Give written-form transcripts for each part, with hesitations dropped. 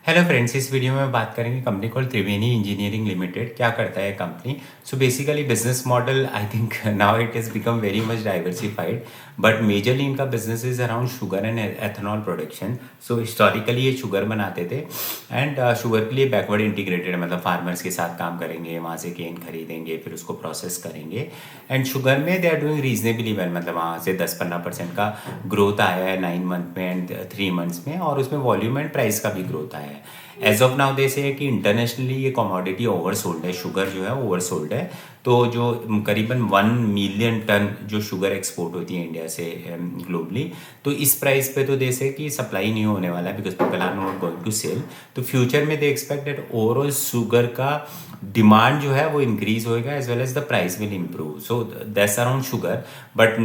Hello friends, इस video में बात करेंगे company call Triveni engineering limited. क्या करता है company? So basically business model I think now it is become very much diversified, but majorly इनका business is around sugar and ethanol production. So historically ये sugar बनाते थे एंड शुगर के लिए backward integrated, मतलब फार्मर्स के साथ काम करेंगे, वहाँ से केन खरीदेंगे, फिर उसको प्रोसेस करेंगे एंड शुगर में they are doing reasonably well. मतलब वहाँ से 10-15% का ग्रोथ आया है 9 मंथ में एंड 3 मंथ्स में, और उसमें वॉल्यूम एंड प्राइस का भी ग्रोथ आया है। एज ऑफ नाउ दे से कि इंटरनेशनली ये कमोडिटी ओवरसोल्ड है, शुगर जो है ओवरसोल्ड है। तो जो करीबन 1 मिलियन टन जो शुगर एक्सपोर्ट होती है इंडिया से ग्लोबली, तो इस प्राइस पे तो दे से कि सप्लाई नहीं होने वाला है, because people are not going to sell. तो फ्यूचर में they expect that overall sugar का डिमांड जो है वो इंक्रीज होएगा as well as the price will improve. So that's around sugar, but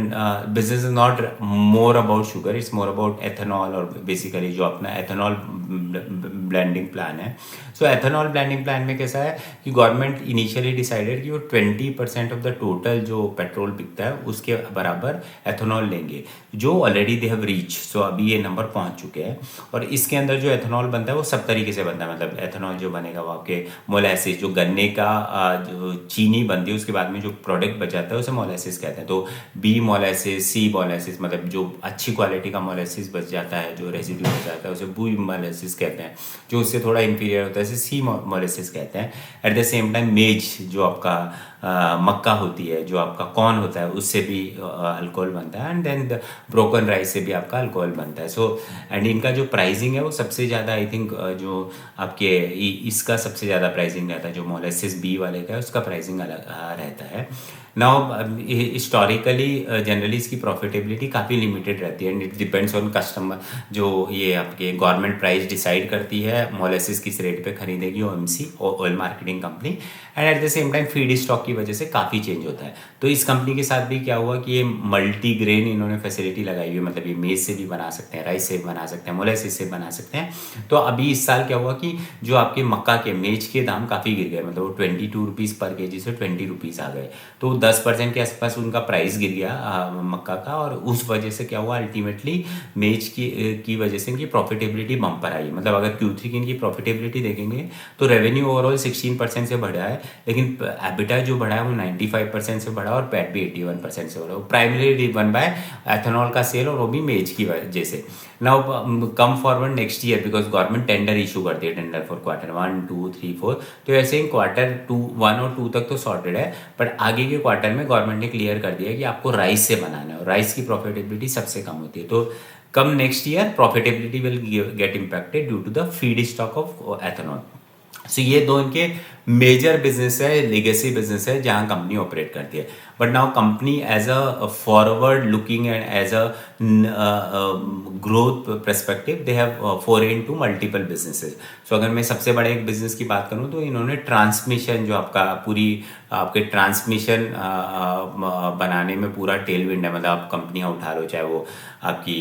business is not more about sugar, it's more about ethanol, और basically जो अपना ethanol blending plan है। सो ethanol blending plan में कैसा है कि गवर्नमेंट इनिशियली डिसाइडेड कि वो 20% ऑफ द टोटल जो पेट्रोल बिकता है उसके बराबर एथेनॉल लेंगे, जो ऑलरेडी दे हैव रीच। सो अभी ये नंबर पहुंच चुके हैं, और इसके अंदर जो एथेनॉल बनता है वो सब तरीके से बनता है। मतलब एथेनॉल जो बनेगा वो आपके मोलेसिस, जो गन्ने का जो चीनी बनती है उसके बाद में जो प्रोडक्ट बचाता है उसे मोलेसिस कहते हैं। तो बी मोलेसिस, सी मोलेसिस, मतलब जो अच्छी क्वालिटी का मोलेसिस बच जाता है, जो रेसिड्यू बच जाता है उसे बी मोलेसिस कहते हैं। जो उससे थोड़ा इंफीरियर होता है उसे सी मोलेसिस कहते हैं। एट द सेम टाइम मेज, जो आपका मक्का होती है, जो आपका कॉर्न होता है, उससे भी अल्कोहल बनता है, एंड देन ब्रोकन राइस से भी आपका अल्कोहल बनता है। सो एंड इनका जो प्राइसिंग है वो सबसे ज़्यादा आई थिंक जो आपके इसका सबसे ज़्यादा प्राइसिंग रहता है, जो मोलेसिस बी वाले का है उसका प्राइसिंग अलग रहता है। नाउ हिस्टोरिकली जनरली इसकी प्रॉफिटेबिलिटी काफ़ी लिमिटेड रहती है, and it depends on customer. जो ये आपके गवर्नमेंट प्राइस डिसाइड करती है मोलेसिस किस रेट पे खरीदेगी, OMC oil marketing company, and eight the same time feed stock की वजह से काफ़ी चेंज होता है। तो इस कंपनी के साथ भी क्या हुआ कि ये मल्टी ग्रेन इन्होंने फैसिलिटी लगाई हुई है, मतलब ये मेज से भी बना सकते हैं, राइस से भी बना सकते हैं, मोलेसिस से बना सकते हैं। तो अभी इस साल क्या हुआ कि जो आपके मक्का के मेज के दाम काफ़ी गिर गए, मतलब वो 22 रुपीज़ पर के जी से 20 रुपीज़ आ गए। तो 10% के आसपास उनका प्राइस गिर गया मक्का का, और उस वजह से क्या हुआ अल्टीमेटली मेज की वजह से इनकी प्रॉफिटेबिलिटी बम्पर आई। मतलब अगर Q3 की इनकी प्रॉफिटेबिलिटी देखेंगे तो रेवेन्यू ओवरऑल 16% से बढ़ा है, लेकिन एबिटा जो बढ़ा है वो 95% से बढ़ा, और पैट भी 81% से बढ़ा। वो प्राइमरी वन बाय एथेनॉल का सेल, और वो भी मेज की वजह से। Now come forward next year, because government tender issue करती है, टेंडर फॉर क्वार्टर 1, 2, 3, 4। तो ऐसे ही क्वार्टर 1 और 2 तक तो सॉर्टेड है, बट आगे के क्वार्टर में गवर्नमेंट ने क्लियर कर दिया है कि आपको राइस से बनाना है, और राइस की प्रॉफिटेबिलिटी सबसे कम होती है। तो come next year profitability will get impacted due to the feed stock of ethanol. So ये दो इनके मेजर बिजनेस है, लेगेसी बिजनेस है जहाँ कंपनी ऑपरेट करती है। But now company as a forward looking and as a growth perspective they have foray into multiple businesses. So अगर मैं सबसे बड़े एक बिजनेस की बात करूँ तो इन्होंने ट्रांसमिशन, जो आपका पूरी आपके ट्रांसमिशन बनाने में पूरा टेल विंड है। मतलब आप कंपनियाँ उठा लो, चाहे वो आपकी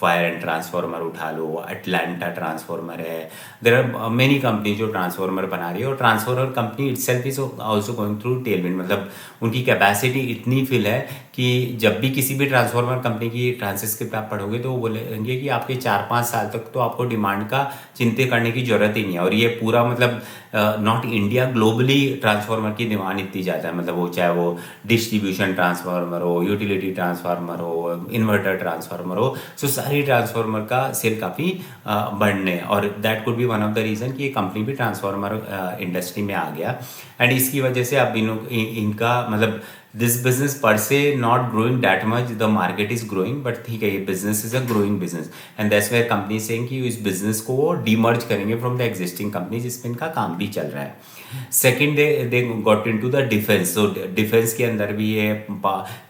फायर एंड ट्रांसफार्मर उठा लो, अटलांटा ट्रांसफार्मर है, देर आर मेनी कंपनी जो ट्रांसफार्मर बना रही है, और transformer company itself is also going through Tailwind. मतलब उनकी कैपेसिटी इतनी फिल है कि जब भी किसी भी ट्रांसफार्मर कंपनी की ट्रांसक्रिप्ट आप पढ़ोगे तो वो बोलेंगे कि आपके 4-5 साल तक तो आपको डिमांड का चिंता करने की जरूरत ही नहीं है। और ये पूरा मतलब नॉट इंडिया, ग्लोबली ट्रांसफार्मर की डिमांड इतनी ज़्यादा है। मतलब वो चाहे वो डिस्ट्रीब्यूशन ट्रांसफार्मर हो, यूटिलिटी ट्रांसफार्मर हो, इन्वर्टर ट्रांसफार्मर हो, सो सारी ट्रांसफार्मर का सेल काफ़ी बढ़ने, और that could be one of the reason कि ये कंपनी भी ट्रांसफार्मर इंडस्ट्री में आ गया। एंड इसकी वजह से अब इनका मतलब this business per se not growing that much, the market is growing, but ठीक है ये business is a growing business, and that's where company saying कि इस बिजनेस को वो डीमर्ज करेंगे फ्रॉम द एग्जिस्टिंग कंपनी जिसमें इनका काम भी चल रहा है। Second they got into the defence. तो डिफेंस के अंदर भी ये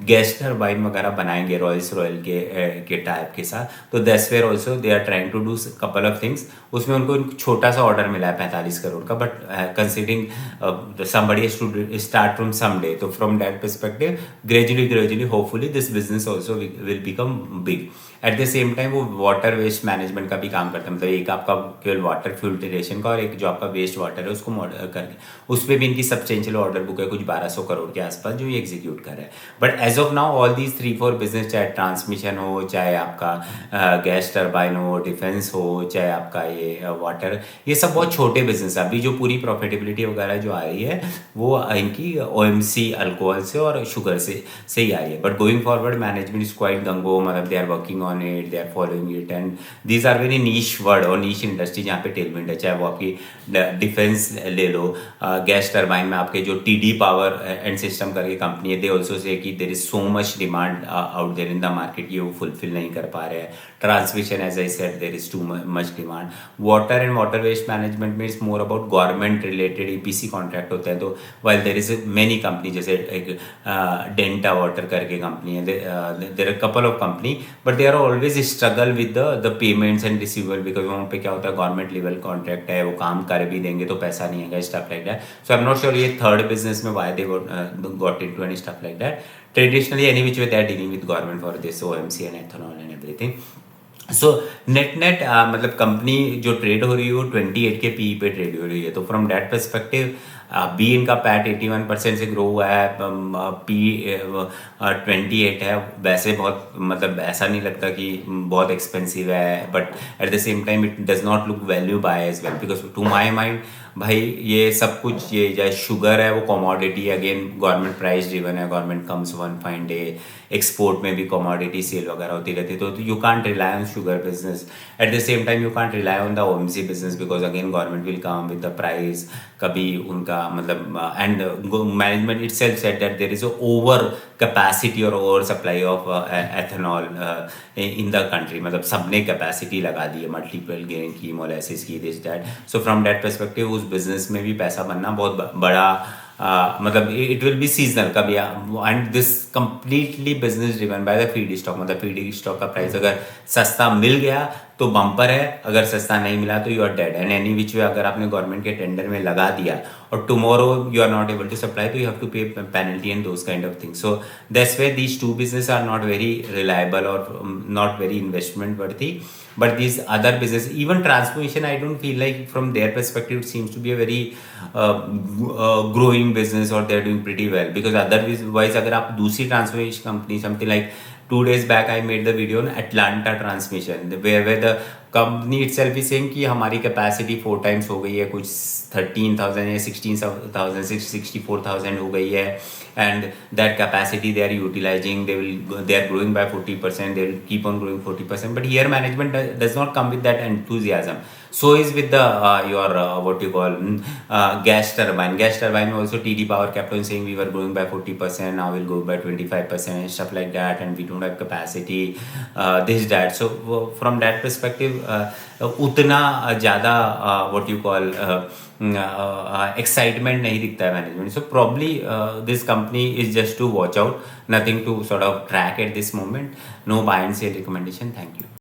गैस टर्बाइन वगैरह बनाएंगे रॉयल्स रॉयल के टाइप के साथ। तो that's where also they are trying to do couple of things. उसमें उनको छोटा सा ऑर्डर मिला है 45 करोड़ का, but considering somebody has to start from someday, तो from that perspective gradually hopefully this business also will become big. Eight the same time वो water waste management का भी काम करता है, मतलब एक आपका केवल वाटर फिल्ट्रेशन का और एक जो आपका वेस्ट वाटर है उसको करके उस पर भी इनकी सब्सटेंशियल ऑर्डर बुक है कुछ 1200 करोड़ के आसपास जो ये एग्जीक्यूट कर रहा है। But as of now all these 3-4 business, चाहे ट्रांसमिशन हो, चाहे आपका गैस टर्बाइन हो, डिफेंस हो, चाहे आपका ये वाटर, ये सब बहुत छोटे बिजनेस है। अभी जो पूरी प्रॉफिटेबिलिटी वगैरह जो आ रही है वो इनकी ओएमसी अल्कोहल से और शुगर से ही आ रही है। But going forward management is quite gung ho, मतलब they are working on it, they are following it, and these are very niche word और नीश इंडस्ट्री जहाँ पे टेलमेंट है। चाहे वो आपकी डिफेंस ले लो, गैस टर्बाइन में आपके जो टीडी पावर एंड सिस्टम करके कंपनी है, दे ऑल्सो से कि there is so much demand out there in the market, ये वो फुलफिल नहीं कर पा रहे हैं। Transmission as I said there is too much demand. Water and water waste management में it's more about government related EPC contract होते हैं। तो while there is many company, जैसे एक डेंटा वाटर करके कंपनी है, देर are couple of company, but they are always struggle with the payments and receivable, because वहाँ पे क्या होता है गवर्नमेंट लेवल कॉन्ट्रैक्ट है, वो काम कर भी देंगे तो पैसा नहीं आएगा, stuff like that. So I am not sure ये थर्ड बिजनेस में why they got into and stuff like that. Traditionally any which way they are dealing with government for this OMC and ethanol and everything. So net net मतलब company जो trade हो रही है वो 28 के P पे trade हो रही है। तो फ्रॉम दैट परस्पेक्टिव बी इनका पैट 81% से ग्रो हुआ है, पी 28 है। वैसे बहुत मतलब ऐसा नहीं लगता कि बहुत एक्सपेंसिव है, but at the same time it does not look value buy as well, because to my mind भाई ये सब कुछ, ये चाहे शुगर है वो commodity, again government price driven है, government comes one fine day, export में भी कमोडिटी सेल वगैरह होती रहती है। तो you can't rely on sugar business, at the same time you can't rely on the OMC business, because again government will come with the price, कभी उनका मतलब and management itself said that there is over capacity और over supply of ethanol in the country, मतलब सबने capacity लगा दी है multiple grain की, मोलेसिस की, this that. So from that perspective उस बिजनेस में भी पैसा बनना बहुत बड़ा, मतलब इट विल बी सीजनल कभी, and this completely business driven by the feed stock, मतलब फीड स्टॉक का प्राइस अगर सस्ता मिल गया तो बम्पर है, अगर सस्ता नहीं मिला तो you are dead. And any which way अगर आपने गवर्नमेंट के टेंडर में लगा दिया और tomorrow you are not able to supply, तो you have to pay penalty and those kind of things. So that's way these two business are not very reliable और not very investment worthy. But these other business, even transmission, I don't feel like from their perspective it seems to be a very growing business, or they're doing pretty well, because otherwise अगर आप दूसरी transmission company, something like 2 days back I made the video on Atlanta Transmission, where the company itself is saying कि हमारी capacity 4 times हो गई है, कुछ 13,000 या 16,000 64,000 हो गई है, and that capacity they are utilizing, they are growing by 40%, they will keep on growing 40%, but here management does not come with that enthusiasm. So is with the your what you call gas turbine also TD Power kept on saying we were growing by 40%, now we'll go by 25% and stuff like that, and we don't have capacity, this that. So from that perspective उतना ज़्यादा what you call excitement नहीं दिखता है management. So probably this company is just to watch out, nothing to sort of track at this moment, no buy and sell recommendation. Thank you.